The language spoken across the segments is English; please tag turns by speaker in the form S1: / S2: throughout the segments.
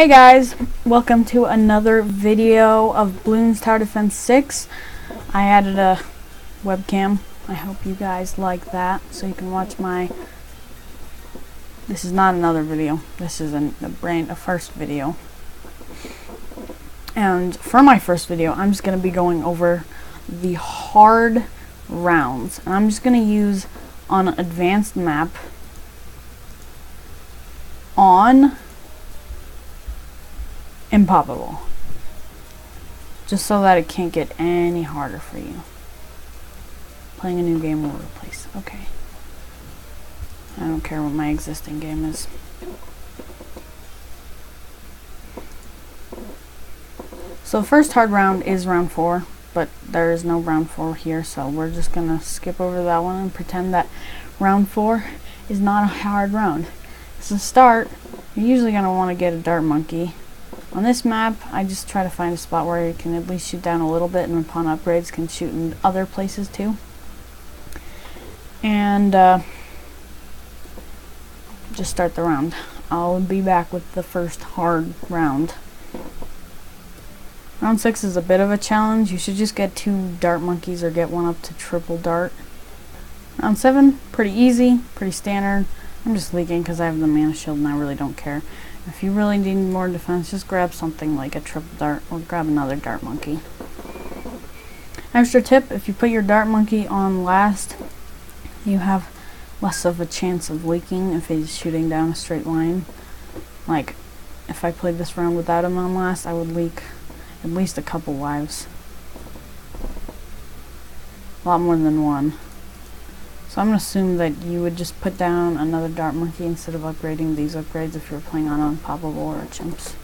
S1: Hey guys, welcome to another video of Bloons Tower Defense 6. I added a webcam. I hope you guys like that, so you can watch my... This is not another video. This is a first video. And for my first video, I'm just going to be going over the hard rounds. And I'm just going to use on an advanced map on impossible, just so that it can't get any harder for you. Playing a new game will replace. Okay. I don't care what my existing game is. So the first hard round is round 4, but there is no round 4 here, so we're just gonna skip over that one and pretend that round 4 is not a hard round. So to start, you're usually gonna want to get a dart monkey. On this map, I just try to find a spot where you can at least shoot down a little bit, and upon upgrades can shoot in other places too. And just start the round. I'll be back with the first hard round. Round 6 is a bit of a challenge. You should just get 2 dart monkeys or get one up to triple dart. Round 7, pretty easy, pretty standard. I'm just leaking because I have the mana shield and I really don't care. If you really need more defense, just grab something like a triple dart or grab another dart monkey. Extra tip, if you put your dart monkey on last, you have less of a chance of leaking if he's shooting down a straight line. Like, if I played this round without him on last, I would leak at least a couple lives. A lot more than one. So I'm going to assume that you would just put down another dart monkey instead of upgrading these upgrades if you're playing on unpoppable or chimps.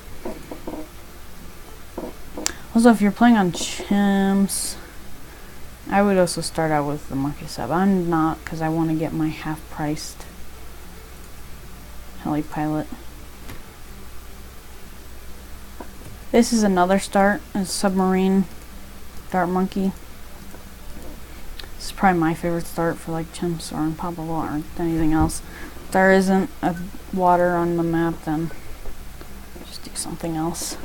S1: Also, if you're playing on chimps, I would also start out with the monkey sub. I'm not, because I want to get my half-priced heli pilot. This is another start, a submarine dart monkey. This is probably my favorite start for like chimps or unpoppable or anything else. If there isn't a water on the map, then just do something else.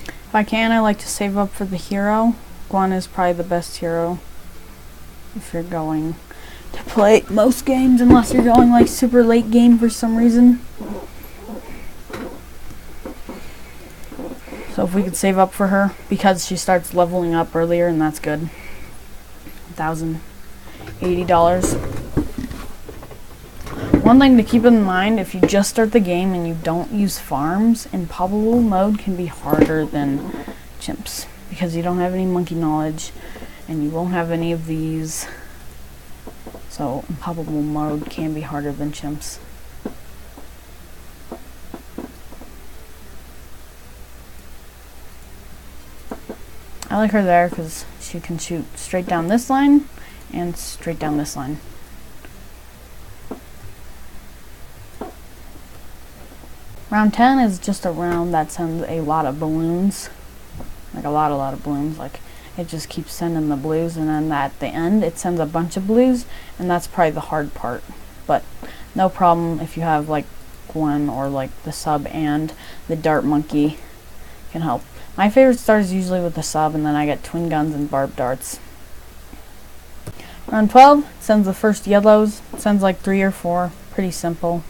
S1: If I can, I like to save up for the hero. Guan is probably the best hero if you're going to play most games, unless you're going like super late game for some reason. So if we could save up for her, because she starts leveling up earlier, and that's good. $1,080. One thing to keep in mind, if you just start the game and you don't use farms, impossible mode can be harder than chimps, because you don't have any monkey knowledge, and you won't have any of these. So impossible mode can be harder than chimps. I like her there because she can shoot straight down this line and straight down this line. Round 10 is just a round that sends a lot of balloons. Like a lot of balloons. Like it just keeps sending the blues, and then at the end it sends a bunch of blues, and that's probably the hard part. But no problem if you have like Gwen or like the sub and the dart monkey can help. My favorite start is usually with the sub, and then I get twin guns and barbed darts. Round 12 sends the first yellows. It sends like 3 or 4. Pretty simple.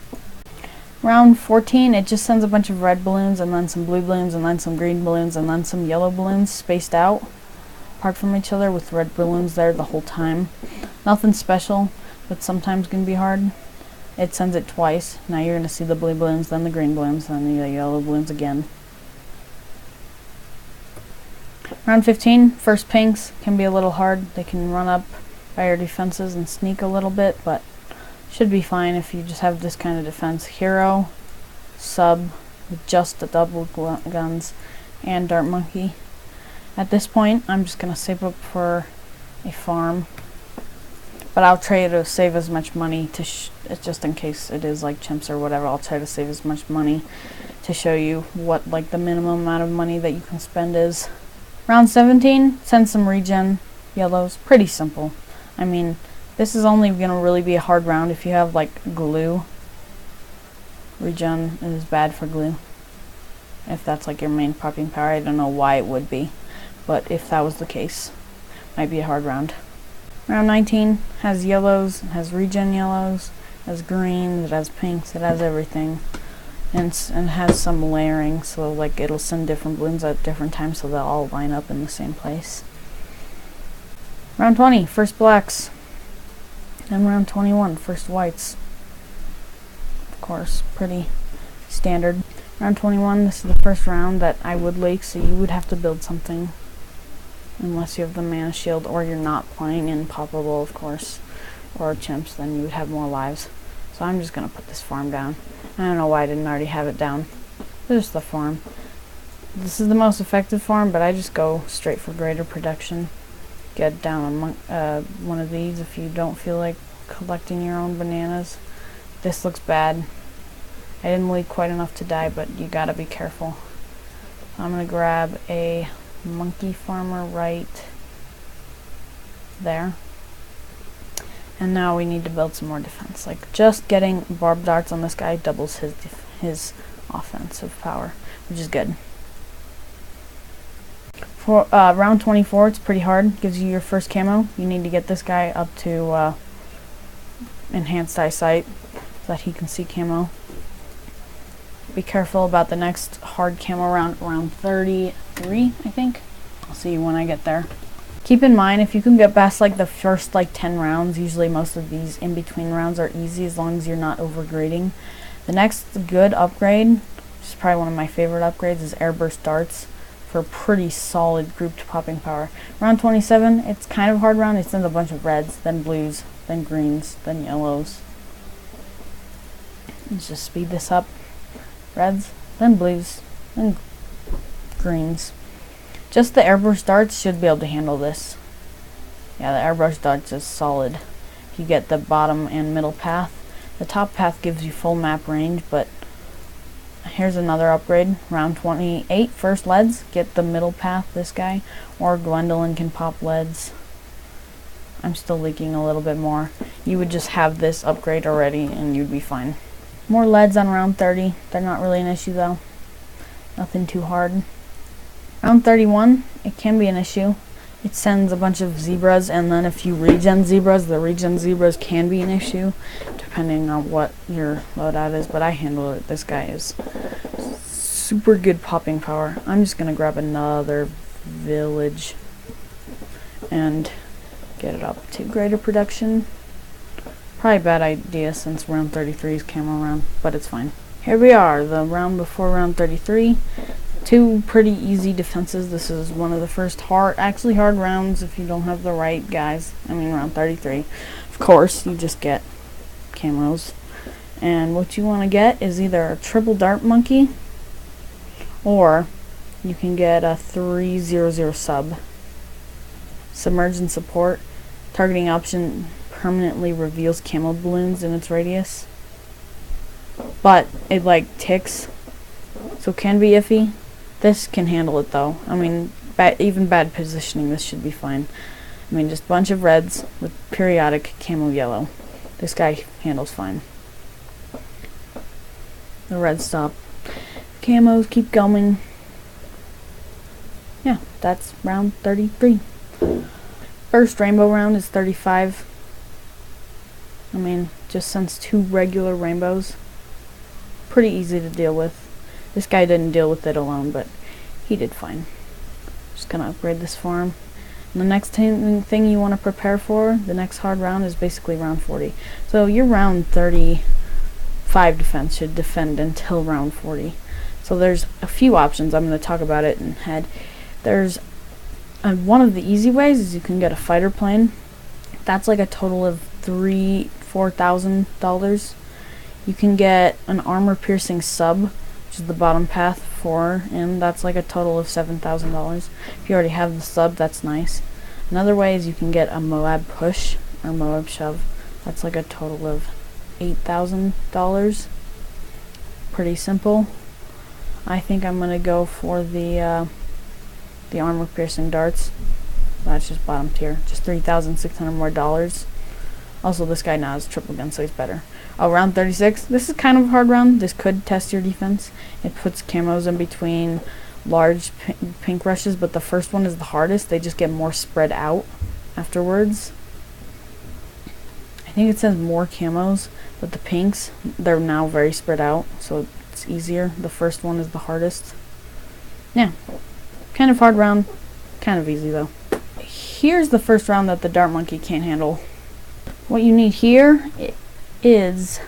S1: Round 14, it just sends a bunch of red balloons, and then some blue balloons, and then some green balloons, and then some yellow balloons spaced out apart from each other with red balloons there the whole time. Nothing special, but sometimes can be hard. It sends it twice. Now you're going to see the blue balloons, then the green balloons, then the yellow balloons again. Round 15, first pinks can be a little hard. They can run up by your defenses and sneak a little bit, but should be fine if you just have this kind of defense. Hero, sub, with just the double guns, and dart monkey. At this point, I'm just going to save up for a farm, but I'll try to save as much money to just in case it is like chimps or whatever. I'll try to save as much money to show you what like the minimum amount of money that you can spend is. Round 17, send some regen yellows. Pretty simple. I mean, this is only going to really be a hard round if you have like glue Regen is bad for glue. If that's like your main popping power, I don't know why it would be, but if that was the case, might be a hard round. Round 19 has yellows, it has regen yellows, it has greens, it has pinks, it has everything. And it has some layering, so like it'll send different balloons at different times so they'll all line up in the same place. Round 20, first blacks. Then round 21, first whites. Of course, pretty standard. Round 21, this is the first round that I would leak, so you would have to build something. Unless you have the mana shield, or you're not playing in poppable, of course, or chimps, then you would have more lives. So I'm just going to put this farm down. I don't know why I didn't already have it down. It's just the farm. This is the most effective farm, but I just go straight for greater production. Get down one of these if you don't feel like collecting your own bananas. This looks bad. I didn't leak quite enough to die, but you gotta be careful. I'm gonna grab a monkey farmer right there. And now we need to build some more defense. Like, just getting barbed darts on this guy doubles his offensive power, which is good. For round 24, it's pretty hard. Gives you your first camo. You need to get this guy up to enhanced eyesight so that he can see camo. Be careful about the next hard camo round, around 33, I think. I'll see you when I get there. Keep in mind, if you can get past like the first like 10 rounds, usually most of these in-between rounds are easy as long as you're not overgrading. The next good upgrade, which is probably one of my favorite upgrades, is airburst darts for pretty solid grouped popping power. Round 27, it's kind of a hard round. It sends a bunch of reds, then blues, then greens, then yellows. Let's just speed this up. Reds, then blues, then greens. Just the airburst darts should be able to handle this. Yeah, the airburst darts is solid. You get the bottom and middle path. The top path gives you full map range, but here's another upgrade. Round 28, first leads. Get the middle path, this guy. Or Gwendolyn can pop leads. I'm still leaking a little bit more. You would just have this upgrade already and you'd be fine. More leads on round 30. They're not really an issue though. Nothing too hard. Round 31, it can be an issue. It sends a bunch of zebras, and then if you regen zebras, the regen zebras can be an issue, depending on what your loadout is, but I handle it. This guy is super good popping power. I'm just going to grab another village and get it up to greater production. Probably a bad idea since round 33 is camo round, but it's fine. Here we are, the round before round 33. Two pretty easy defenses. This is one of the first hard rounds if you don't have the right guys. I mean, round 33. Of course, you just get camos. And what you want to get is either a triple dart monkey, or you can get a 300 sub. Submerge and support. Targeting option permanently reveals camo balloons in its radius. But it like ticks, so it can be iffy. This can handle it though. I mean, even bad positioning, this should be fine. I mean, just a bunch of reds with periodic camo yellow. This guy handles fine. The reds stop. Camos keep going. Yeah, that's round 33. First rainbow round is 35. I mean, just sends two regular rainbows. Pretty easy to deal with. This guy didn't deal with it alone, but he did fine. Just gonna upgrade this farm. And the next thing you want to prepare for, the next hard round, is basically round 40. So your round 35 defense should defend until round 40. So there's a few options. I'm going to talk about it in head. There's one of the easy ways is you can get a fighter plane. That's like a total of $4,000. You can get an armor piercing sub, which is the bottom path 4, and that's like a total of $7,000. If you already have the sub, that's nice. Another way is you can get a Moab push or Moab shove. That's like a total of $8,000. Pretty simple. I think I'm gonna go for the armor piercing darts. That's just bottom tier, just $3,600 more. Also, this guy now has triple gun, so he's better. Oh, round 36. This is kind of a hard round. This could test your defense. It puts camos in between large pink rushes, but the first one is the hardest. They just get more spread out afterwards. I think it says more camos, but the pinks, they're now very spread out, so it's easier. The first one is the hardest. Yeah, kind of hard round, kind of easy though. Here's the first round that the dart monkey can't handle. What you need here is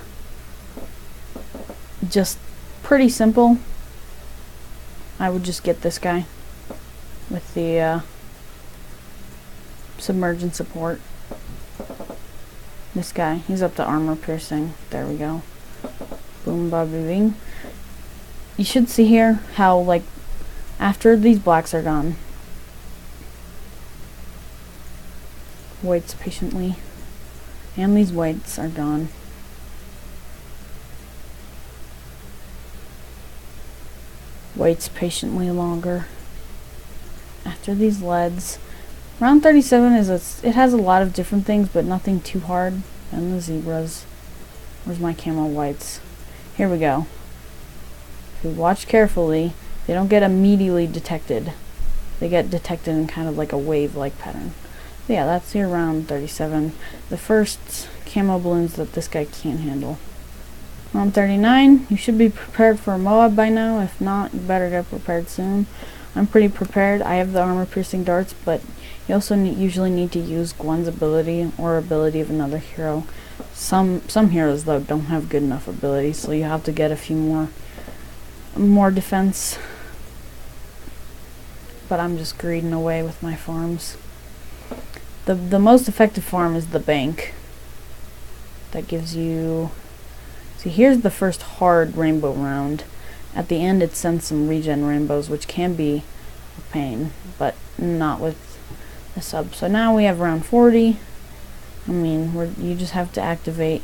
S1: just pretty simple. I would just get this guy with the submergent support. This guy, he's up to armor piercing. There we go. Boom, ba, bing. You should see here how, like, after these blacks are gone, waits patiently, and these whites are gone. Waits patiently longer. After these leads, round 37 it has a lot of different things, but nothing too hard. And the zebras. Where's my camo whites? Here we go. If you watch carefully, they don't get immediately detected. They get detected in kind of like a wave-like pattern. So yeah, that's your round 37. The first camo balloons that this guy can't handle. Round 39, you should be prepared for a Moab by now. If not, you better get prepared soon. I'm pretty prepared. I have the armor piercing darts, but you also usually need to use Gwen's ability or ability of another hero. Some heroes though don't have good enough ability, so you have to get a few more defense. But I'm just greeding away with my farms. The most effective farm is the bank. That gives you... See, here's the first hard rainbow round. At the end it sends some regen rainbows, which can be a pain, but not with the sub. So now we have round 40. I mean, you just have to activate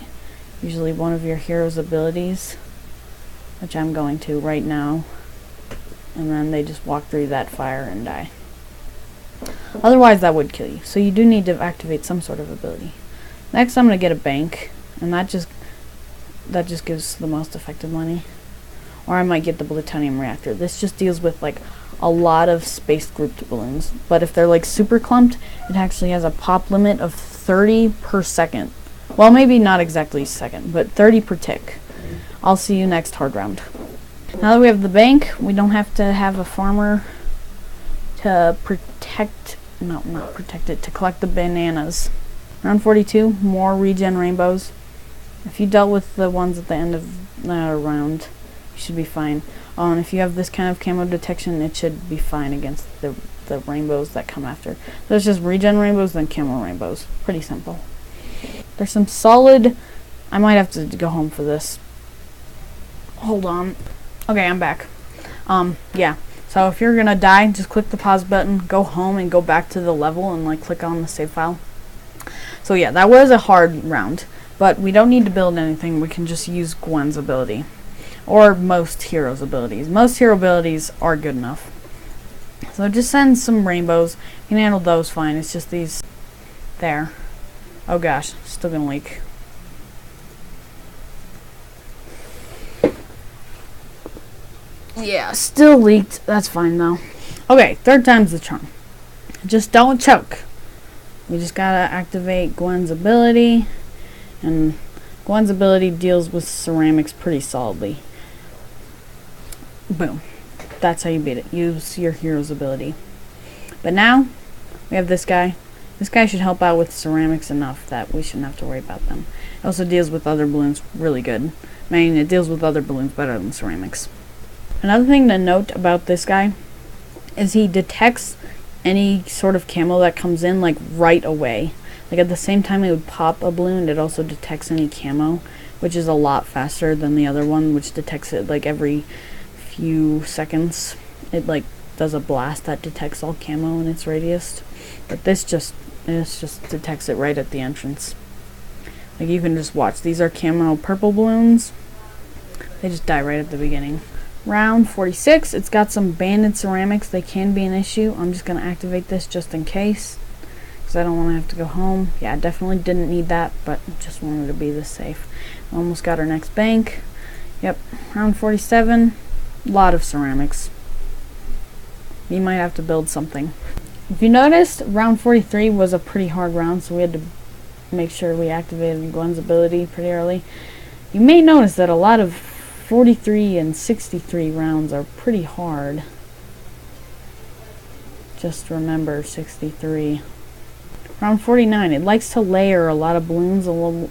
S1: usually one of your hero's abilities, which I'm going to right now, and then they just walk through that fire and die. Otherwise that would kill you, so you do need to activate some sort of ability. Next I'm going to get a bank, and that just gives the most effective money. Or I might get the plutonium reactor. This just deals with like a lot of space grouped balloons, but if they're like super clumped, it actually has a pop limit of 30 per second. Well, maybe not exactly second, but 30 per tick. I'll see you next hard round. Now that we have the bank, we don't have to have a farmer to to collect the bananas. Round 42, more regen rainbows. If you dealt with the ones at the end of the round, you should be fine. Oh, and if you have this kind of camo detection, it should be fine against the rainbows that come after. There's just regen rainbows, then camo rainbows. Pretty simple. There's some solid... I might have to go home for this. Hold on. Okay, I'm back. Yeah. So if you're gonna die, just click the pause button, go home, and go back to the level, and like click on the save file. So yeah, that was a hard round. But we don't need to build anything, we can just use Gwen's ability. Or most heroes' abilities. Most hero abilities are good enough. So just send some rainbows. You can handle those fine, it's just these there. Oh gosh, still gonna leak. Yeah, still leaked, that's fine though. Okay, third time's the charm. Just don't choke. We just gotta activate Gwen's ability. And Gwen's ability deals with ceramics pretty solidly. Boom. That's how you beat it. Use your hero's ability. But now, we have this guy. This guy should help out with ceramics enough that we shouldn't have to worry about them. It also deals with other balloons really good. I mean, it deals with other balloons better than ceramics. Another thing to note about this guy is he detects any sort of camo that comes in like right away. Like at the same time it would pop a balloon, it also detects any camo, which is a lot faster than the other one, which detects it like every few seconds. It like does a blast that detects all camo in its radius. But this just detects it right at the entrance. Like you can just watch. These are camo purple balloons. They just die right at the beginning. Round 46, it's got some banded ceramics. They can be an issue. I'm just going to activate this just in case, because I don't want to have to go home. Yeah, I definitely didn't need that, but just wanted to be this safe. Almost got our next bank. Yep, round 47, a lot of ceramics. You might have to build something. If you noticed, round 43 was a pretty hard round, so we had to make sure we activated Gwen's ability pretty early. You may notice that a lot of 43 and 63 rounds are pretty hard. Just remember 63. Round 49, it likes to layer a lot of balloons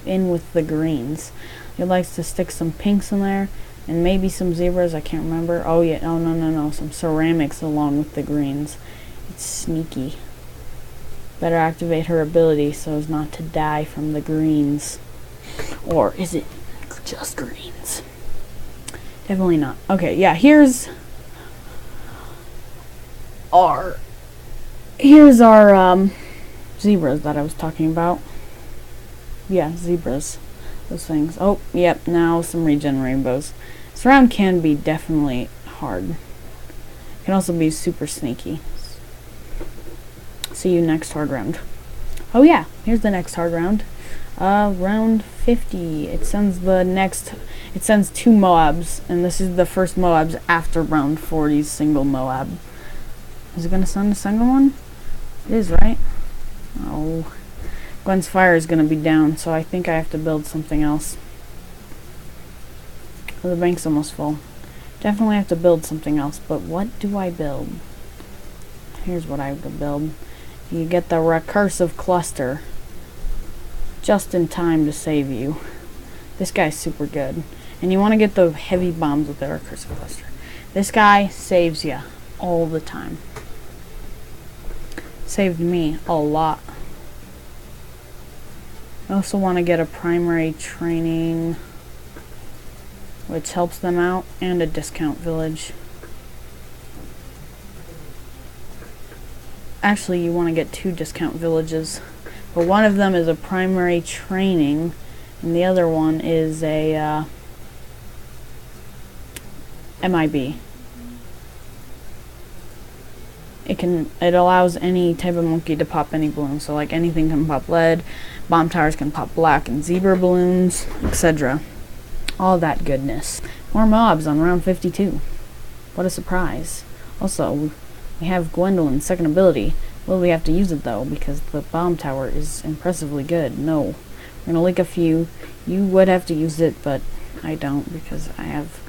S1: in with the greens. It likes to stick some pinks in there and maybe some zebras, I can't remember. Oh yeah, oh no, some ceramics along with the greens. It's sneaky. Better activate her ability so as not to die from the greens. Or is it just greens? Definitely not. Okay, yeah, here's our zebras that I was talking about. Yeah, zebras. Those things. Oh, yep, now some regen rainbows. This round can be definitely hard. It can also be super sneaky. See you next hard round. Oh yeah, here's the next hard round. Round 50. It sends two Moabs, and this is the first Moabs after round 40's single Moab. Is it gonna send a single one? It is, right? Oh. Gwen's fire is going to be down, so I think I have to build something else. Oh, the bank's almost full. Definitely have to build something else, but what do I build? Here's what I would build. You get the recursive cluster just in time to save you. This guy's super good. And you want to get the heavy bombs with the recursive cluster. This guy saves you all the time. Saved me a lot. I also want to get a primary training, which helps them out, and a discount village. Actually, you want to get 2 discount villages, but one of them is a primary training, and the other one is a MIB. It allows any type of monkey to pop any balloon, so like anything can pop lead, bomb towers can pop black and zebra balloons, etc. All that goodness. More mobs on round 52. What a surprise. Also, we have Gwendolyn's second ability. Will we have to use it though, because the bomb tower is impressively good? No. We're gonna link a few. You would have to use it, but I don't because I have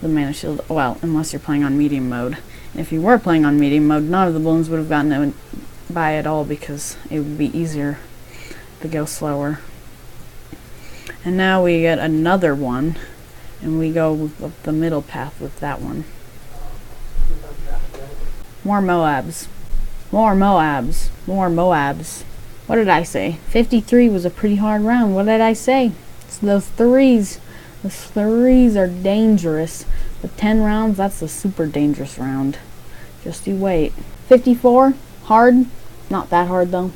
S1: the mana shield. Well, unless you're playing on medium mode. If you were playing on medium mode, none of the balloons would have gotten by at all because it would be easier to go slower. And now we get another one, and we go up the middle path with that one. More Moabs. More Moabs. More Moabs. What did I say? 53 was a pretty hard round. What did I say? It's those threes. Those threes are dangerous. The 10 rounds, that's a super dangerous round. Just you wait. 54, hard. Not that hard though.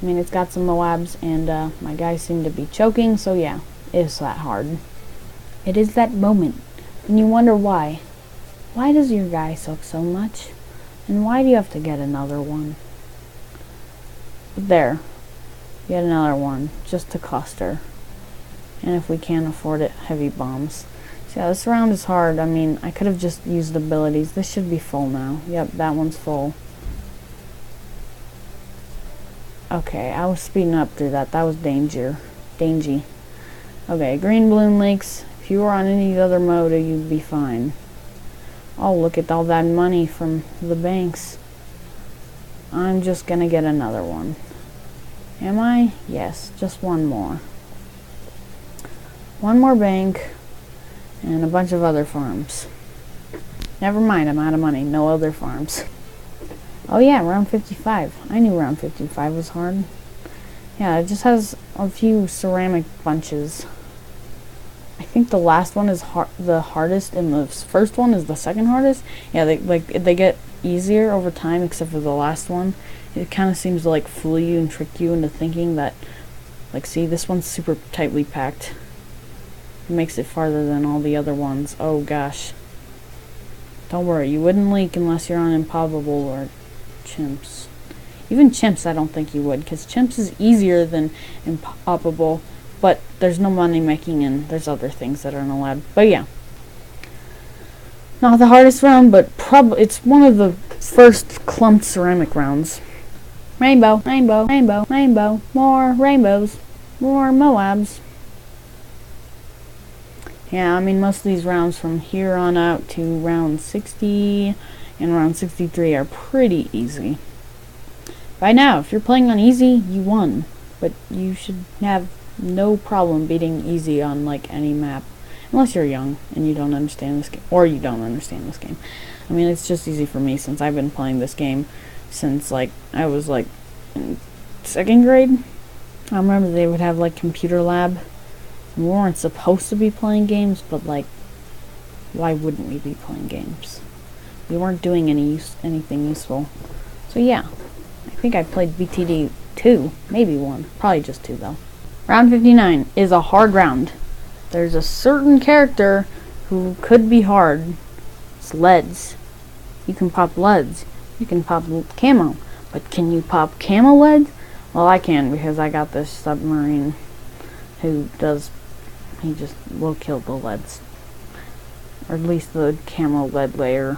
S1: I mean, it's got some Moabs, and my guys seem to be choking, so yeah, it's that hard. It is that moment, and you wonder why. Why does your guy suck so much? And why do you have to get another one? There. Get another one, just to cluster. And if we can't afford it, heavy bombs. So yeah, this round is hard. I mean, I could have just used abilities. This should be full now. Yep, that one's full. Okay, I was speeding up through that. That was dangy. Okay, green balloon lakes. If you were on any other mode, you'd be fine. Oh, look at all that money from the banks. I'm just gonna get another one. Am I? Yes, just one more. One more bank, and a bunch of other farms. Never mind, I'm out of money. No other farms. Oh yeah, round 55. I knew round 55 was hard. Yeah, it just has a few ceramic bunches. I think the last one is the hardest, and the first one is the second hardest. Yeah, they get easier over time, except for the last one. It kind of seems to like fool you and trick you into thinking that, like, see, this one's super tightly packed. It makes it farther than all the other ones. Oh gosh. Don't worry, you wouldn't leak unless you're on Impossible or Chimps. Even Chimps, I don't think you would, because Chimps is easier than Impossible, but there's no money making and there's other things that aren't allowed. But yeah. Not the hardest round, but it's one of the first clumped ceramic rounds. Rainbow, rainbow, rainbow, rainbow, more rainbows, more Moabs. Yeah, I mean, most of these rounds from here on out to round 60 and round 63 are pretty easy. By now, if you're playing on easy, you won. But you should have no problem beating easy on, like, any map. Unless you're young and you don't understand this game. Or you don't understand this game. I mean, it's just easy for me since I've been playing this game since, like, I was, like, in 2nd grade. I remember they would have, like, computer lab. We weren't supposed to be playing games, but, like, why wouldn't we be playing games? We weren't doing anything useful. So, yeah. I think I played BTD 2. Maybe 1. Probably just 2, though. Round 59 is a hard round. There's a certain character who could be hard. It's leads. You can pop leads. You can pop camo. But can you pop camo leads? Well, I can because I got this submarine who does... He just will kill the leads. Or at least the camo lead layer.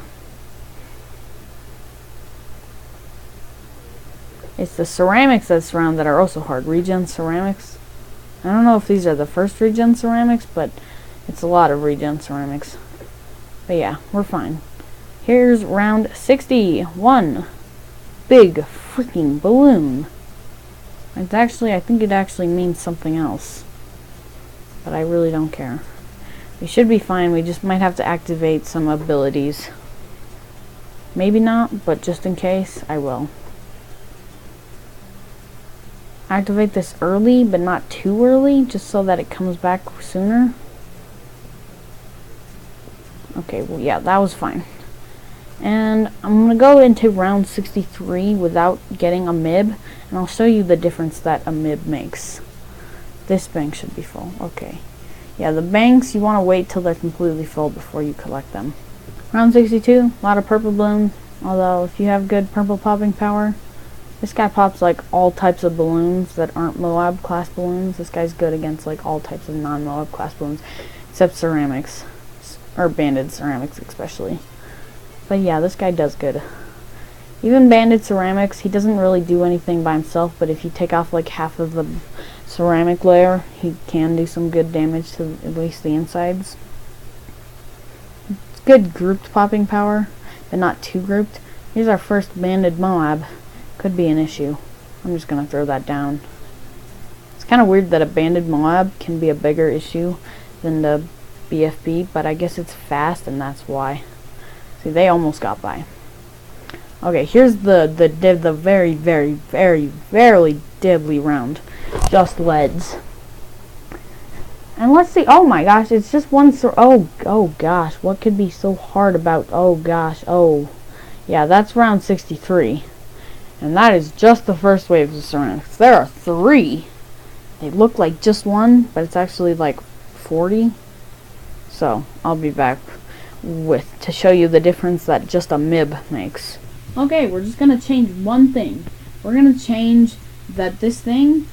S1: It's the ceramics this round that are also hard. Regen ceramics. I don't know if these are the first regen ceramics, but it's a lot of regen ceramics. But yeah, we're fine. Here's round 61. Big freaking balloon. It's actually, I think it actually means something else. But I really don't care. We should be fine. We just might have to activate some abilities. Maybe not, but just in case, I will. Activate this early, but not too early, just so that it comes back sooner. Okay, well, yeah, that was fine. And I'm going to go into round 63 without getting a MIB, and I'll show you the difference that a MIB makes. This bank should be full. Okay. Yeah, the banks, you want to wait till they're completely full before you collect them. Round 62, a lot of purple balloons, although if you have good purple popping power, this guy pops like all types of balloons that aren't Moab class balloons. This guy's good against like all types of non-Moab class balloons, except ceramics, or banded ceramics especially. But yeah, this guy does good. Even banded ceramics, he doesn't really do anything by himself, but if you take off like half of the ceramic layer, he can do some good damage to at least the insides. It's good grouped popping power, but not too grouped. Here's our first banded Moab. Could be an issue. I'm just gonna throw that down. It's kind of weird that a banded Moab can be a bigger issue than the BFB, but I guess it's fast and that's why. See, they almost got by. Okay, here's the very, very, very, very diddly round. Just leads. And let's see. Oh my gosh, it's just one. Oh gosh, what could be so hard about? Oh gosh. Oh, yeah, that's round 63. And that is just the first wave of ceramics. There are 3. They look like just one, but it's actually like 40. So, I'll be back to show you the difference that just a MIB makes. Okay, we're just going to change one thing. We're going to change that this thing,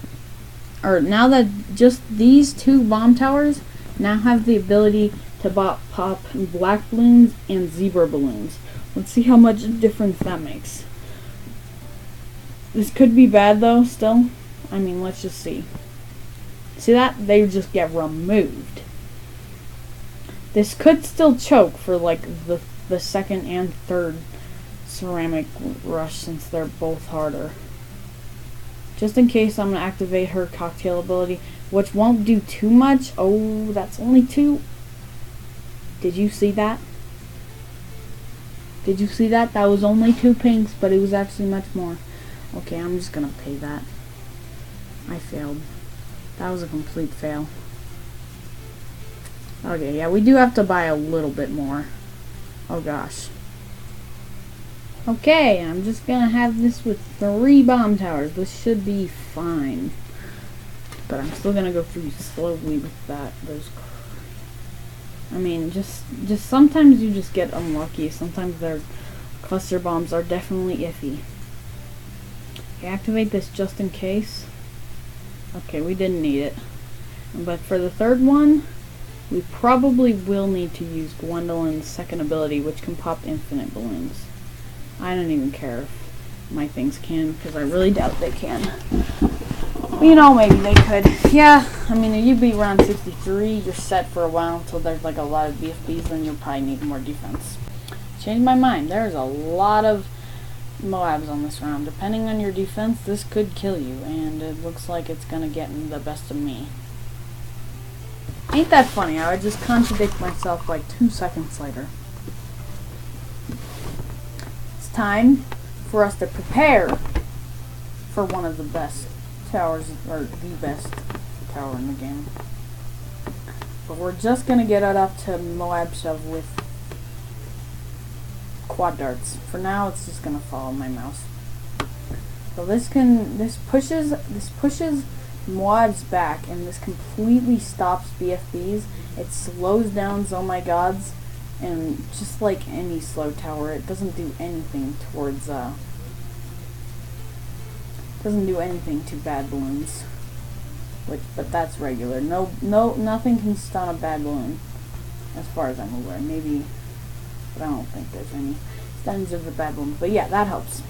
S1: or now that just these 2 bomb towers now have the ability to pop black balloons and zebra balloons. Let's see how much difference that makes. This could be bad though, still. I mean, let's just see. See that? They just get removed. This could still choke for like the second and third ceramic rush since they're both harder. Just in case, I'm going to activate her cocktail ability, which won't do too much. Oh, that's only 2. Did you see that? Did you see that? That was only 2 pinks, but it was actually much more. Okay, I'm just gonna pay that. I failed. That was a complete fail. Okay, yeah, we do have to buy a little bit more. Oh gosh. Okay, I'm just gonna have this with 3 bomb towers. This should be fine. But I'm still gonna go through slowly with that. I mean, just sometimes you just get unlucky. Sometimes their cluster bombs are definitely iffy. Okay, activate this just in case. Okay, we didn't need it. But for the third one, we probably will need to use Gwendolyn's second ability, which can pop infinite balloons. I don't even care if my things can, because I really doubt they can. You know, maybe they could. Yeah, I mean, if you beat round 63, you're set for a while until there's like a lot of BFBs, then you'll probably need more defense. Changed my mind. There's a lot of Moabs on this round. Depending on your defense, this could kill you, and it looks like it's gonna get the best of me. Ain't that funny? I would just contradict myself like 2 seconds later. It's time for us to prepare for one of the best towers, or the best tower in the game. But we're just gonna get it up to Moab Shove with quad darts. For now, it's just gonna follow my mouse. So this pushes Moab's back, and this completely stops BFBs. It slows down Oh My Gods, and just like any slow tower, it doesn't do anything towards doesn't do anything to bad balloons. But that's regular. Nothing can stun a bad balloon, as far as I'm aware. Maybe, but I don't think there's any stuns of the bad balloon. But yeah, that helps.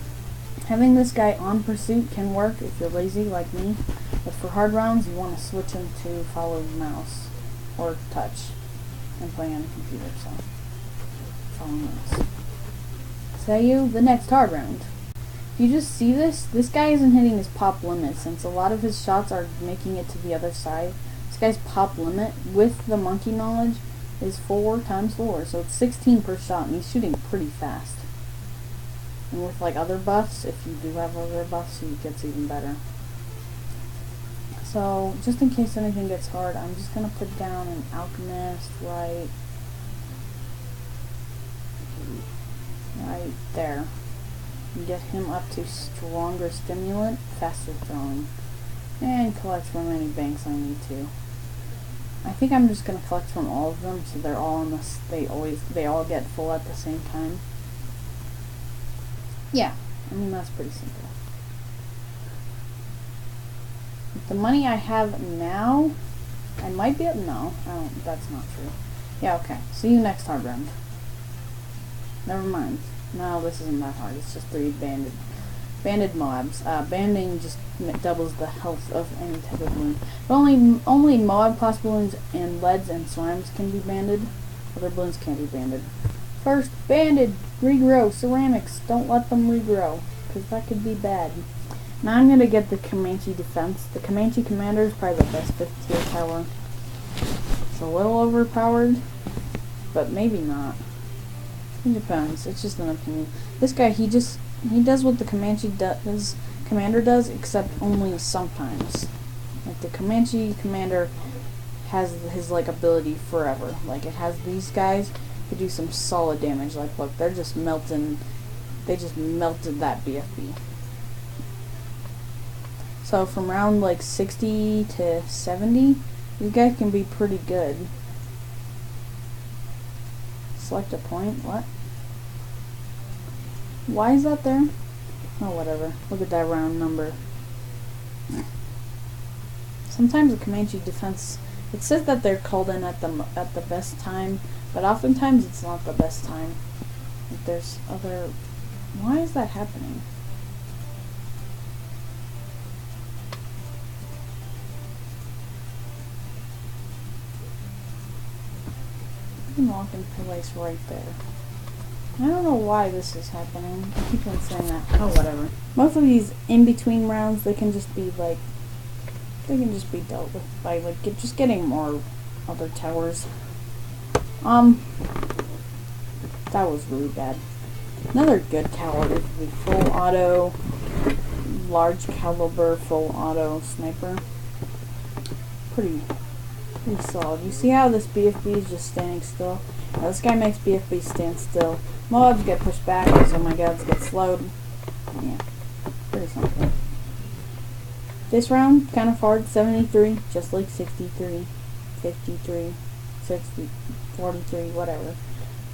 S1: Having this guy on pursuit can work if you're lazy like me. But for hard rounds, you want to switch him to follow the mouse or touch. I'm playing on a computer, so follow mouse. Sayu, the next hard round. If you just see this guy isn't hitting his pop limit, since a lot of his shots are making it to the other side. This guy's pop limit, with the monkey knowledge, is 4 times 4, so it's 16 per shot, and he's shooting pretty fast. And with like other buffs, if you do have other buffs, it gets even better. So, just in case anything gets hard, I'm just going to put down an alchemist right there. And get him up to stronger stimulant, faster throwing, and collect from any banks I need to. I think I'm just going to collect from all of them, so they're all on this. They all get full at the same time. Yeah, I mean, that's pretty simple. With the money I have now, I might be able, no, that's not true. Yeah, okay, see you next hard round. Never mind. No, this isn't that hard. It's just 3 banded Moabs. Banding just doubles the health of any type of balloon. But only Moab class balloons and leads and slimes can be banded. Other balloons can't be banded. First, banded, regrow, ceramics. Don't let them regrow, because that could be bad. Now I'm going to get the Comanche defense. The Comanche commander is probably the best 5th tier tower. It's a little overpowered, but maybe not. It depends. It's just an opinion. This guy, he does what the Comanche commander does, except only sometimes. Like the Comanche commander has his like ability forever. Like it has these guys who do some solid damage. Like look, they're just melting. They just melted that BFB. So from round like 60 to 70, these guys can be pretty good. Select a point. What? Why is that there? Oh, whatever. Look at that round number. Sometimes the Comanche defense, it says that they're called in at the best time, but oftentimes it's not the best time. If there's other, why is that happening? I can walk in place right there. I don't know why this is happening. I keep on saying that. Oh, whatever. Most of these in-between rounds, they can just be like, they can just be dealt with by like just getting more other towers. That was really bad. Another good tower is the full auto, large caliber, full auto sniper. Pretty solid. You see how this BFB is just standing still? Now this guy makes BFB stand still. Moabs get pushed back, so my gods get slowed. Yeah, pretty simple. This round, kind of hard, 73, just like 63, 53, 60, 43, whatever.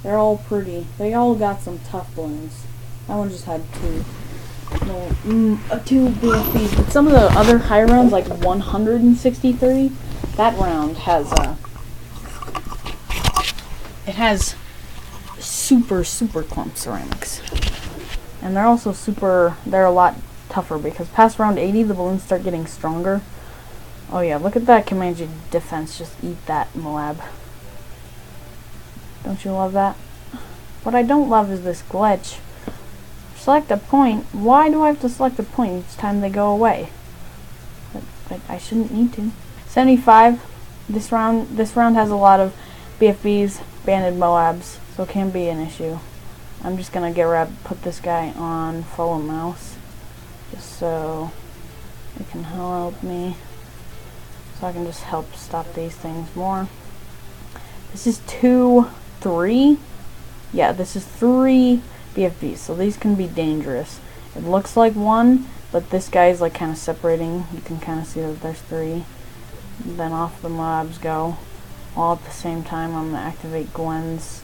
S1: They're all pretty. They all got some tough balloons. That one just had 2 BFBs. But some of the other high rounds, like 163, that round has it has super clump ceramics, and they're also they're a lot tougher because past round 80 the balloons start getting stronger. Oh yeah, look at that Comanche defense, just eat that, Moab. Don't you love that? What I don't love is this glitch. Select a point. Why do I have to select a point each time they go away? But I shouldn't need to. 75. This round has a lot of BFBs, banded Moabs, so it can be an issue. I'm just gonna put this guy on follow mouse, just so it can help me. So I can just help stop these things more. This is 2, 3. Yeah, this is 3 BFBs, so these can be dangerous. It looks like 1, but this guy is like kind of separating. You can kind of see that there's 3. Then off the mobs go. All at the same time, I'm going to activate Gwen's.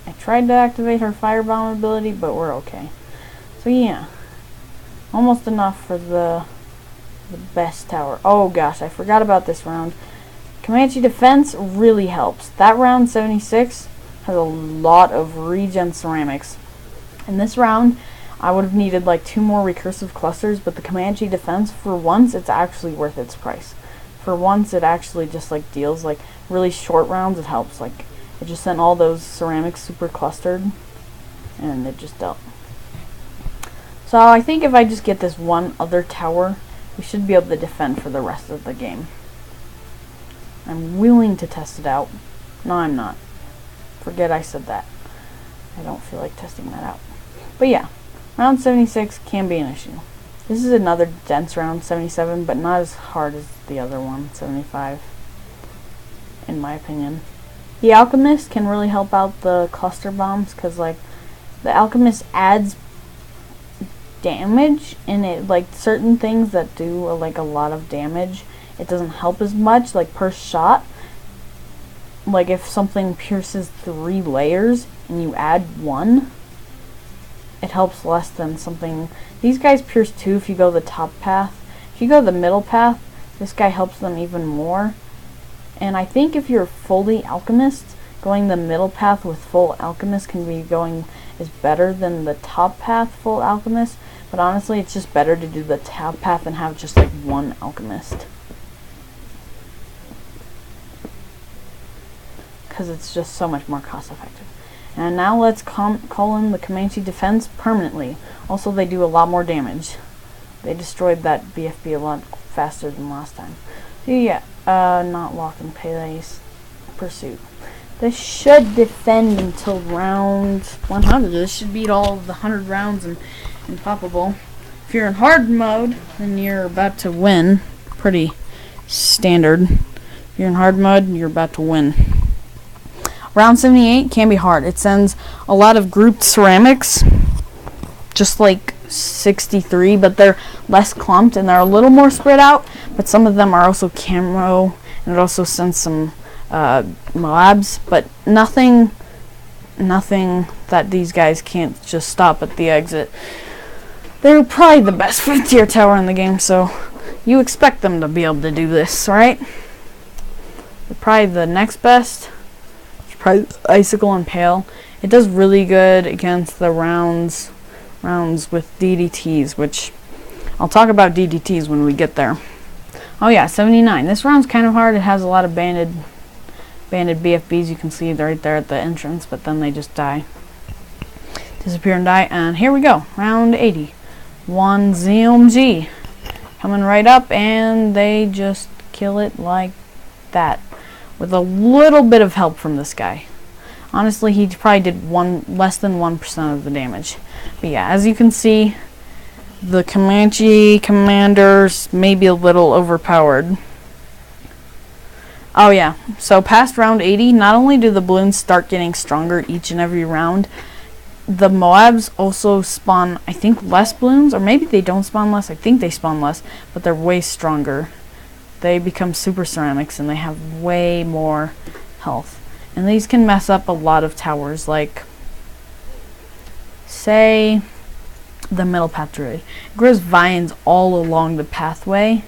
S1: I tried to activate her firebomb ability, but we're okay. So yeah, almost enough for the best tower. Oh gosh, I forgot about this round. Comanche defense really helps. That round 76 has a lot of regen ceramics. In this round, I would have needed like 2 more recursive clusters, but the Comanche defense, for once, it's actually worth its price. For once, it actually just like deals like really short rounds. It helps. Like it just sent all those ceramics super clustered, and it just dealt. So I think if I just get this one other tower, we should be able to defend for the rest of the game. I'm willing to test it out. No, I'm not. Forget I said that. I don't feel like testing that out. But yeah, round 76 can be an issue. This is another dense round, 77, but not as hard as the other one, 75, in my opinion. The Alchemist can really help out the cluster bombs, because like the Alchemist adds damage, and it like certain things that do like a lot of damage, it doesn't help as much, like per shot. Like if something pierces 3 layers and you add 1, it helps less than something. These guys pierce 2 if you go the top path. If you go the middle path, this guy helps them even more. And I think if you're fully Alchemist, going the middle path with full Alchemist is better than the top path full Alchemist. But honestly, it's just better to do the top path and have just like 1 Alchemist, because it's just so much more cost effective. And now let's call in the Comanche defense permanently. Also, they do a lot more damage. They destroyed that BFB a lot faster than last time. So yeah, not lock and pace pursuit. This should defend until round 100. This should beat all of the 100 rounds and poppable. If you're in hard mode, then you're about to win. Pretty standard. If you're in hard mode, you're about to win. Round 78 can be hard. It sends a lot of grouped ceramics, just like 63, but they're less clumped and they're a little more spread out, but some of them are also camo, and it also sends some Moabs, but nothing that these guys can't just stop at the exit. They're probably the best 5th-tier tower in the game, so you expect them to be able to do this, right? They're probably the next best. Icicle and Pale. It does really good against the rounds with DDTs, which I'll talk about DDTs when we get there. Oh yeah, 79. This round's kind of hard. It has a lot of banded BFBs. You can see they're right there at the entrance, but then they just die. Disappear and die. And here we go. Round 80. 1 ZMG. Coming right up, and they just kill it like that, with a little bit of help from this guy. Honestly, he probably did less than 1% of the damage. But yeah, as you can see, the Comanche commanders may be a little overpowered. Oh yeah, so past round 80, not only do the balloons start getting stronger each and every round, the Moabs also spawn, I think, less balloons, or maybe they don't spawn less. I think they spawn less, but they're way stronger. They become super ceramics and they have way more health. And these can mess up a lot of towers, like, say, the middle path druid. It grows vines all along the pathway,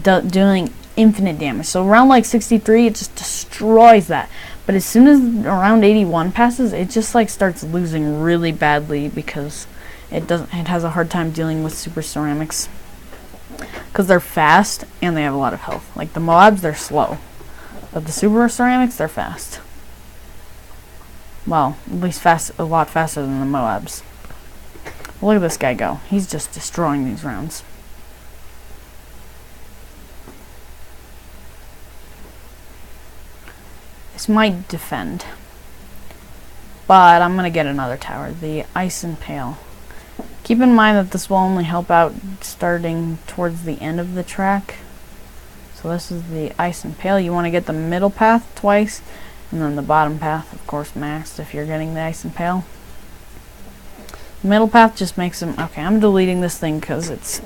S1: doing infinite damage. So around like 63, it just destroys that. But as soon as around 81 passes, it just like starts losing really badly because it has a hard time dealing with super ceramics. Because they're fast and they have a lot of health. Like the Moabs, they're slow. But the super ceramics, they're fast. Well, at least a lot faster than the Moabs. Look at this guy go. He's just destroying these rounds. This might defend. But I'm going to get another tower. The Ice and Pale. Keep in mind that this will only help out starting towards the end of the track. So this is the Ice and Pale. You want to get the middle path twice. And then the bottom path, of course, maxed if you're getting the Ice and Pale. Middle path just makes them... Okay, I'm deleting this thing because it's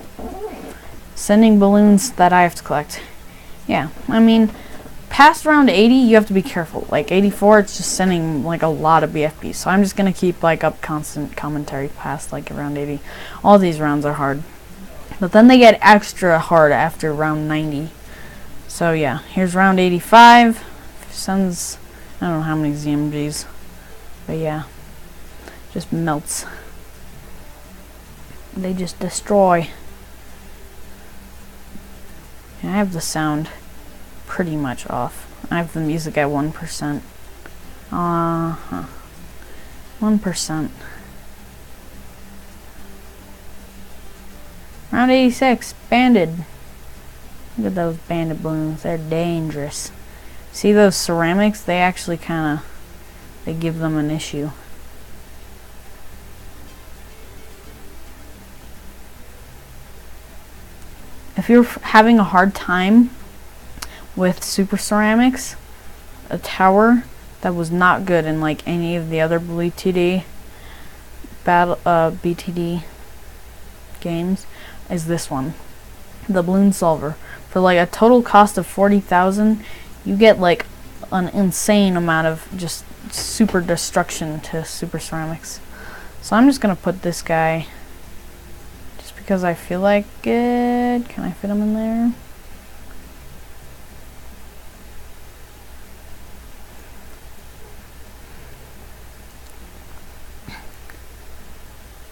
S1: sending balloons that I have to collect. Yeah, I mean, past round 80, you have to be careful. Like 84, it's just sending like a lot of BFBs. So I'm just going to keep like up constant commentary past like around 80. All these rounds are hard. But then they get extra hard after round 90. So yeah, here's round 85. Sends, I don't know how many ZMGs. But yeah, just melts. They just destroy. And I have the sound pretty much off. I have the music at 1%. 1%. Round 86, banded. Look at those banded balloons. They're dangerous. See those ceramics? They actually they give them an issue. If you're having a hard time with super ceramics, a tower that was not good in like any of the other BTD games is this one, the Balloon Solver. For like a total cost of 40,000, you get like an insane amount of just super destruction to super ceramics. So I'm just gonna put this guy because I feel like it. Can I fit him in there?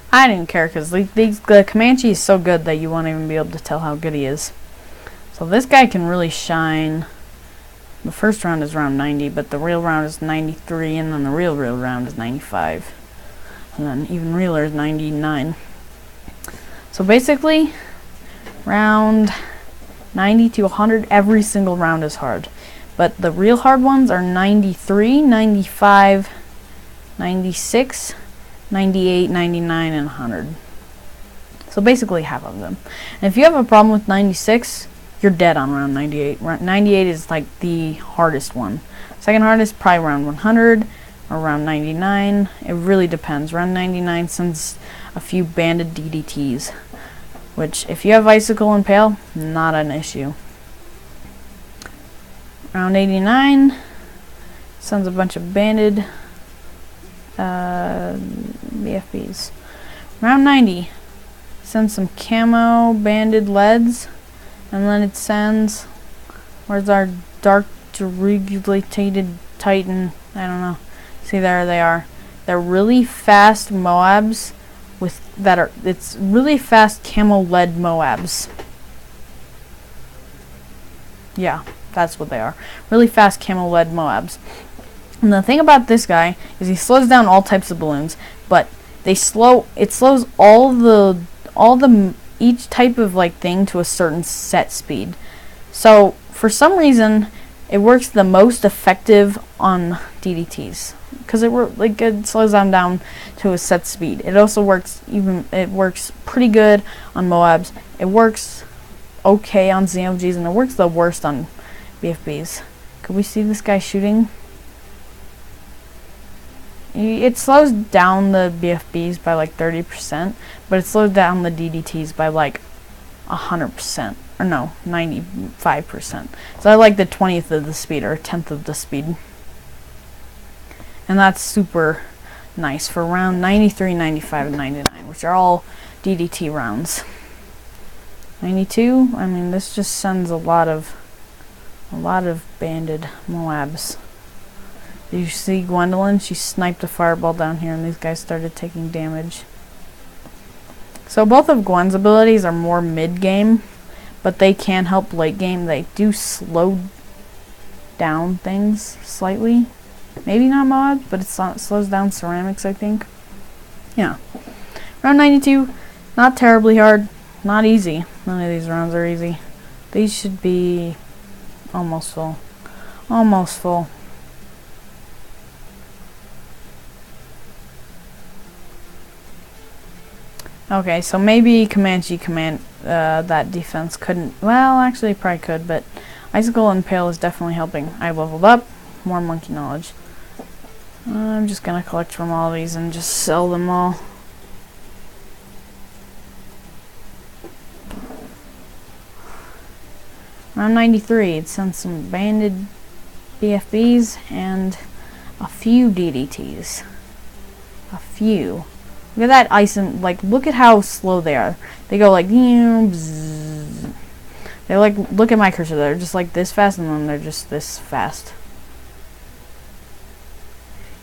S1: I didn't care because the Comanche is so good that you won't even be able to tell how good he is. So this guy can really shine. The first round is round 90, but the real round is 93, and then the real round is 95. And then even realer is 99. So basically, round 90 to 100, every single round is hard. But the real hard ones are 93, 95, 96, 98, 99, and 100. So basically half of them. And if you have a problem with 96, you're dead on round 98. 98 is like the hardest one. Second hardest, probably round 100 or round 99. It really depends. Round 99 sends a few banded DDTs, which if you have Icicle and Pale, not an issue. Round 89 sends a bunch of banded BFBs. Round 90 sends some camo banded leads, and then it sends, where's our dark deregulated Titan? I don't know. See, there they are. They're really fast Moabs it's really fast camo lead Moabs. Yeah, that's what they are. Really fast camo lead Moabs. And the thing about this guy is he slows down all types of balloons, but it slows each type of like thing to a certain set speed. So for some reason it works the most effective on DDTs because it slows them down to a set speed. It also works pretty good on Moabs. It works okay on ZMGs, and it works the worst on BFBs. Could we see this guy shooting? It slows down the BFBs by like 30%, but it slows down the DDTs by like 100%, or no, 95%. So I like the 20th of the speed, or 10th of the speed. And that's super nice for round 93, 95, and 99, which are all DDT rounds. 92, I mean, this just sends a lot of A lot of banded Moabs. Did you see Gwendolyn? She sniped a fireball down here and these guys started taking damage. So both of Gwen's abilities are more mid-game, but they can help late game. They do slow down things slightly. Maybe not Moab, but it slows down ceramics, I think. Yeah. Round 92, not terribly hard, not easy. None of these rounds are easy. These should be almost full. Almost full. Okay, so maybe Comanche that defense couldn't. Well, actually, probably could, but Icicle Impale is definitely helping. I leveled up. More monkey knowledge. I'm just gonna collect from all these and just sell them all. Round 93, it sends some banded BFBs and a few DDTs. A few. Look at that ice and like look at how slow they are. They go like bzzz. They're like, look at my cursor, they're just like this fast and then they're just this fast.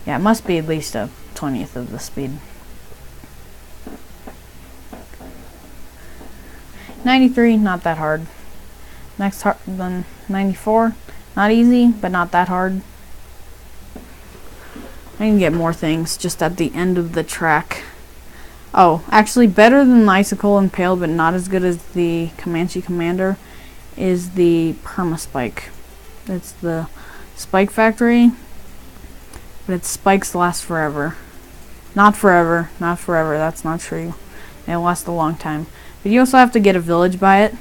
S1: Yeah, it must be at least a 20th of the speed. 93, not that hard. Next hard, then 94, not easy, but not that hard. I can get more things just at the end of the track. Oh, actually better than the Icicle Impale, but not as good as the Comanche Commander, is the Permaspike. It's the Spike Factory, but its spikes last forever. Not forever, not forever, that's not true. They last a long time. But you also have to get a village by it.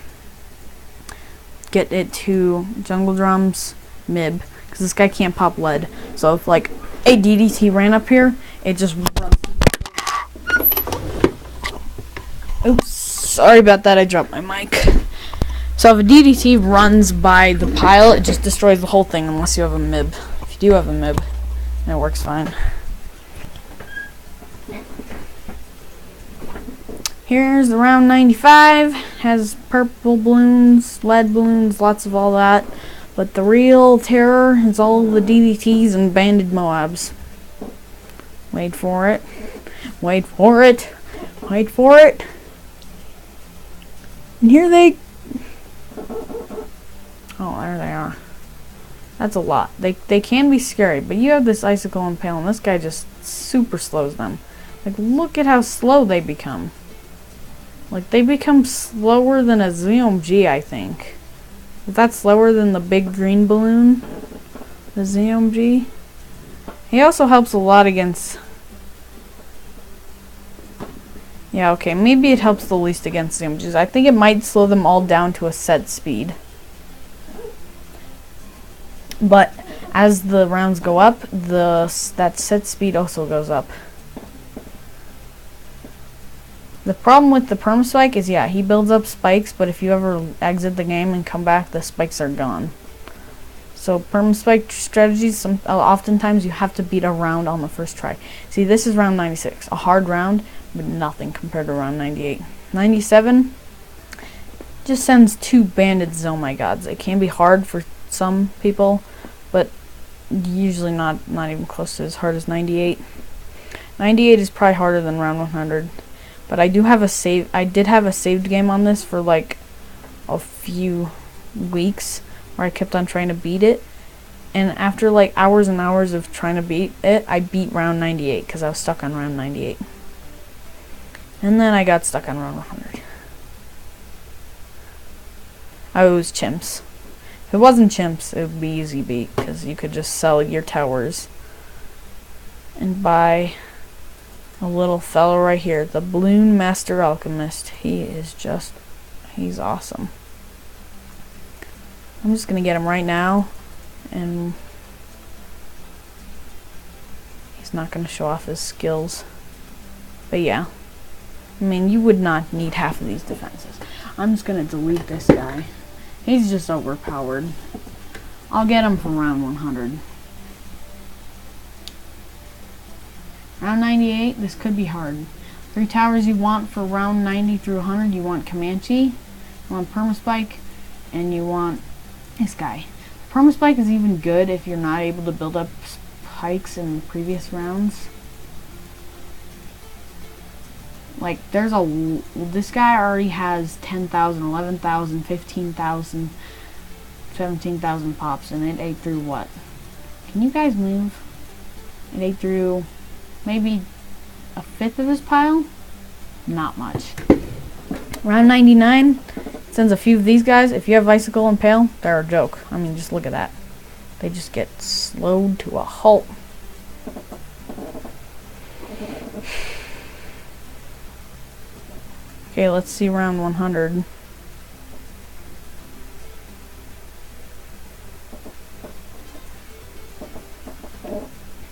S1: Get it to Jungle Drums, Mib, because this guy can't pop lead. So if like a DDT ran up here, it just runs. Oops, sorry about that, I dropped my mic. So if a DDT runs by the pile, it just destroys the whole thing unless you have a MIB. If you do have a MIB, then it works fine. Here's the round 95. Has purple balloons, lead balloons, lots of all that. But the real terror is all the DDTs and banded Moabs. Wait for it. Wait for it. Wait for it. And here they... Oh, there they are. That's a lot. They can be scary, but you have this Icicle Impale, and this guy just super slows them. Like, look at how slow they become. Like, they become slower than a ZOMG, I think. Is that slower than the big green balloon? The ZOMG? He also helps a lot against... Yeah, okay, maybe it helps the least against ZOMGs. I think it might slow them all down to a set speed. But as the rounds go up, that set speed also goes up. The problem with the Permaspike is, yeah, he builds up spikes, but if you ever exit the game and come back, the spikes are gone. So Permaspike strategies, oftentimes you have to beat a round on the first try. See, this is round 96, a hard round, but nothing compared to round 98. 97 just sends two banded Zomai gods. It can be hard for some people, but usually not even close to as hard as 98. 98 is probably harder than round 100. But I did have a saved game on this for like a few weeks where I kept on trying to beat it. And after like hours and hours of trying to beat it, I beat round 98 because I was stuck on round 98. And then I got stuck on round 100. Oh, it was chimps. If it wasn't chimps, it would be easy beat because you could just sell your towers and buy a little fellow right here, the Balloon Master Alchemist. He's awesome. I'm just gonna get him right now, and he's not gonna show off his skills. But yeah, I mean, you would not need half of these defenses. I'm just gonna delete this guy. He's just overpowered. I'll get him for round 100. Round 98, this could be hard. 3 towers you want for round 90 through 100. You want Comanche, you want Permaspike, and you want this guy. Perma spike is even good if you're not able to build up spikes in previous rounds. Like, this guy already has 10,000, 11,000, 15,000, 17,000 pops, and it ate through what? Can you guys move? It ate through maybe a fifth of this pile? Not much. Round 99 sends a few of these guys. If you have Icicle and Pale, they're a joke. I mean, just look at that. They just get slowed to a halt. Okay, let's see round 100.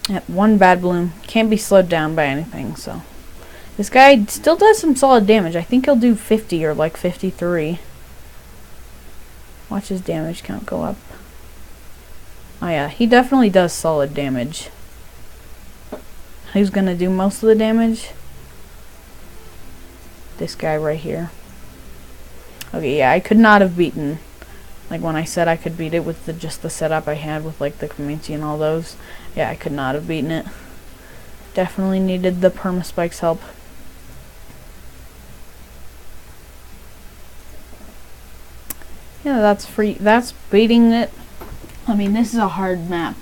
S1: Yep, one bad balloon. Can't be slowed down by anything, so. This guy still does some solid damage. I think he'll do 50 or like 53. Watch his damage count go up. Oh yeah, he definitely does solid damage. Who's gonna do most of the damage? This guy right here. Okay, yeah, I could not have beaten, like when I said I could beat it with just the setup I had with like the Comanche and all those. Yeah, I could not have beaten it. Definitely needed the perma-spike's help. Yeah, that's free. That's beating it. I mean, this is a hard map.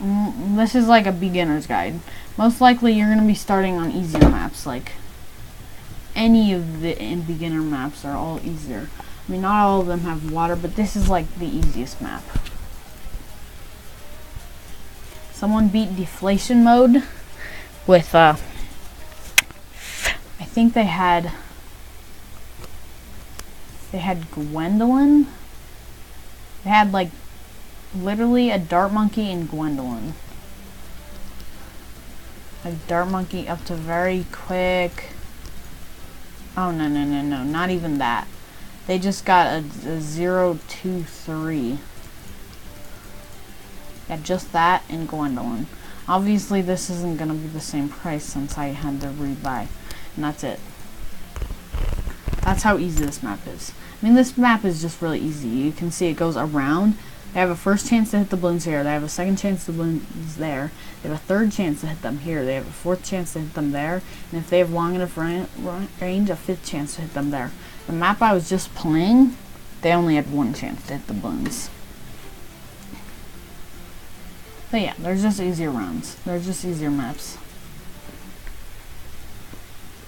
S1: This is like a beginner's guide. Most likely you're going to be starting on easier maps, like any of the beginner maps are all easier. I mean, not all of them have water, but this is like the easiest map. Someone beat deflation mode with, I think they had Gwendolyn. They had like literally a dart monkey and Gwendolyn. A dart monkey up to very quick. Oh, no, not even that. They just got a 0, 2, 3. Yeah, just that and Gwendolyn. Obviously, this isn't going to be the same price since I had to rebuy. And that's it. That's how easy this map is. I mean, this map is just really easy. You can see it goes around. They have a first chance to hit the balloons here. They have a second chance to balloons there. They have a third chance to hit them here. They have a fourth chance to hit them there. And if they have long enough range, a fifth chance to hit them there. The map I was just playing, they only had one chance to hit the balloons. But yeah, there's just easier rounds. There's just easier maps.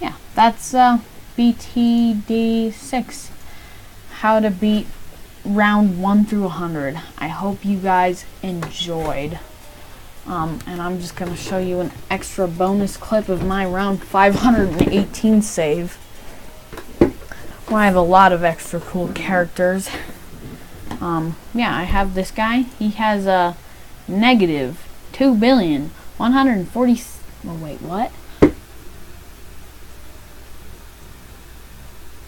S1: Yeah, that's BTD 6. How to beat round 1 through 100. I hope you guys enjoyed. And I'm just going to show you an extra bonus clip of my round 518 save. Well, I have a lot of extra cool characters. Yeah, I have this guy. He has a negative 2,140. Oh wait, what?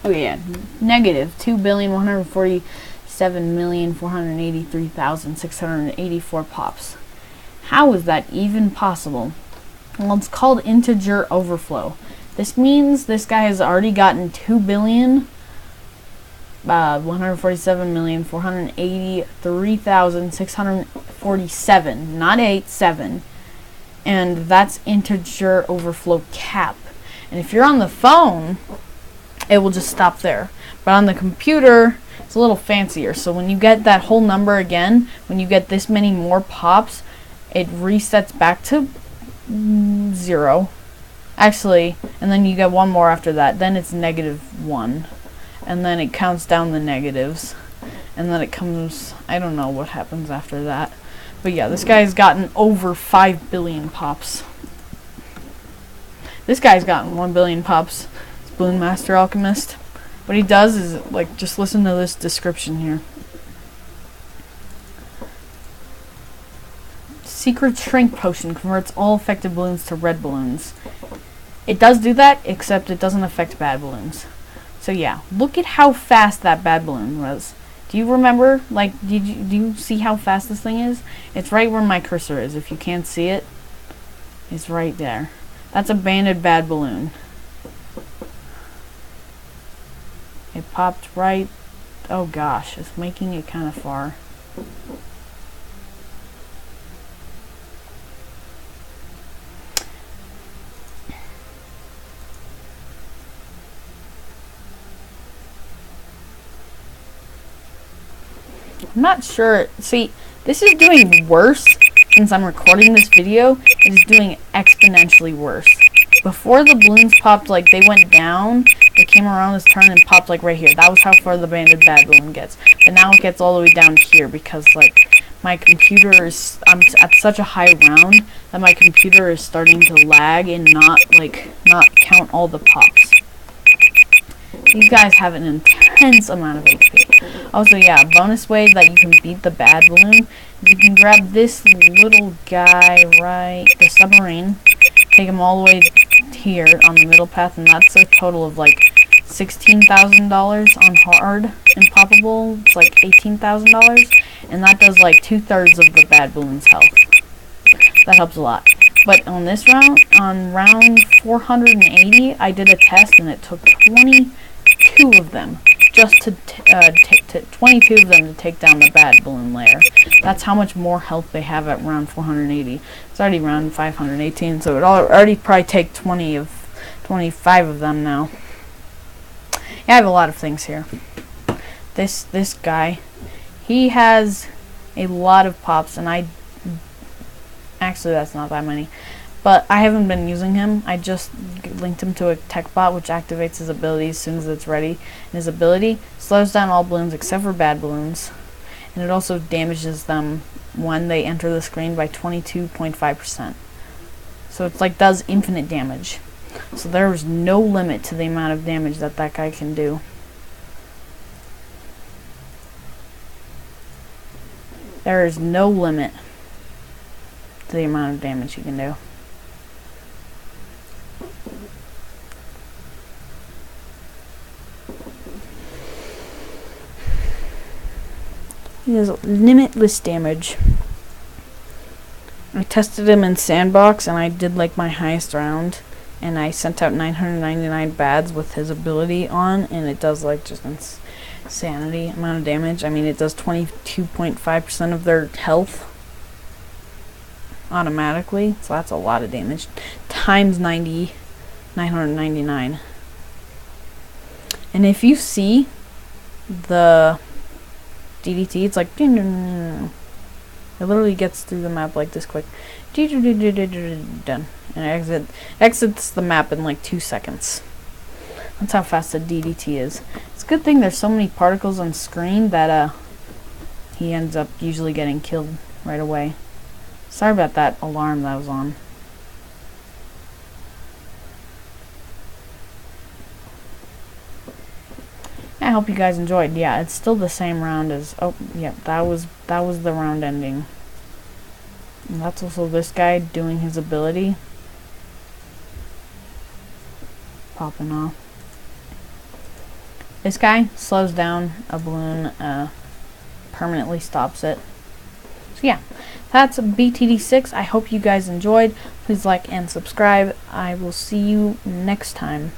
S1: Oh yeah, negative 2,147,483,684 pops. How is that even possible? Well, it's called integer overflow. This means this guy has already gotten 2,147,483,647, not 7, and that's integer overflow cap. And if you're on the phone, it will just stop there. But on the computer, it's a little fancier. So when you get that whole number again, when you get this many more pops, it resets back to 0. Actually, and then you get one more after that. Then it's -1. And then it counts down the negatives. And then it comes, I don't know what happens after that. But yeah, this guy's gotten over 5 billion pops. This guy's gotten 1 billion pops. It's Balloon Master Alchemist. What he does is, like, just listen to this description here. Secret Shrink Potion converts all affected balloons to red balloons. It does do that, except it doesn't affect bad balloons. So yeah, look at how fast that bad balloon was. Do you remember, like, do you see how fast this thing is? It's right where my cursor is. If you can't see it, it's right there. That's a banded bad balloon. It popped right, oh gosh, it's making it kind of far. I'm not sure. See, this is doing worse since I'm recording this video. It is doing exponentially worse. Before the balloons popped, like, they went down, they came around this turn and popped, like, right here. That was how far the banded bad balloon gets. But now it gets all the way down here because, like, my computer is, I'm at such a high round that my computer is starting to lag and not count all the pops. These guys have an intense amount of HP. Also, yeah, bonus way that you can beat the bad balloon, you can grab this little guy the submarine, take him all the way here on the middle path, and that's a total of like $16,000 on hard and poppable. It's like $18,000, and that does like 2/3 of the bad balloon's health. That helps a lot. But on this round, on round 480, I did a test and it took 22 of them just to 22 of them to take down the bad balloon layer. That's how much more health they have at round 480. It's already round 518, so it already probably take 25 of them now. Yeah, I have a lot of things here. This guy, he has a lot of pops, and actually that's not that many, but I haven't been using him. I just linked him to a tech bot which activates his ability as soon as it's ready. And his ability slows down all balloons except for bad balloons, and it also damages them when they enter the screen by 22.5%. So it's like does infinite damage. So there's no limit to the amount of damage that guy can do. There is no limit to the amount of damage he can do. He has limitless damage. I tested him in Sandbox and I did like my highest round, and I sent out 999 bads with his ability on, and it does like just insanity amount of damage. I mean, it does 22.5% of their health automatically, so that's a lot of damage times 999. And if you see the DDT, it's like it literally gets through the map like this quick. Done. And it exits the map in like 2 seconds. That's how fast the DDT is. It's a good thing there's so many particles on screen that he ends up usually getting killed right away. Sorry about that alarm that was on. I hope you guys enjoyed. Yeah, it's still the same round as, oh yeah, that was the round ending. And that's also this guy doing his ability. Popping off. This guy slows down a balloon, permanently stops it. So yeah, that's BTD 6. I hope you guys enjoyed. Please like and subscribe. I will see you next time.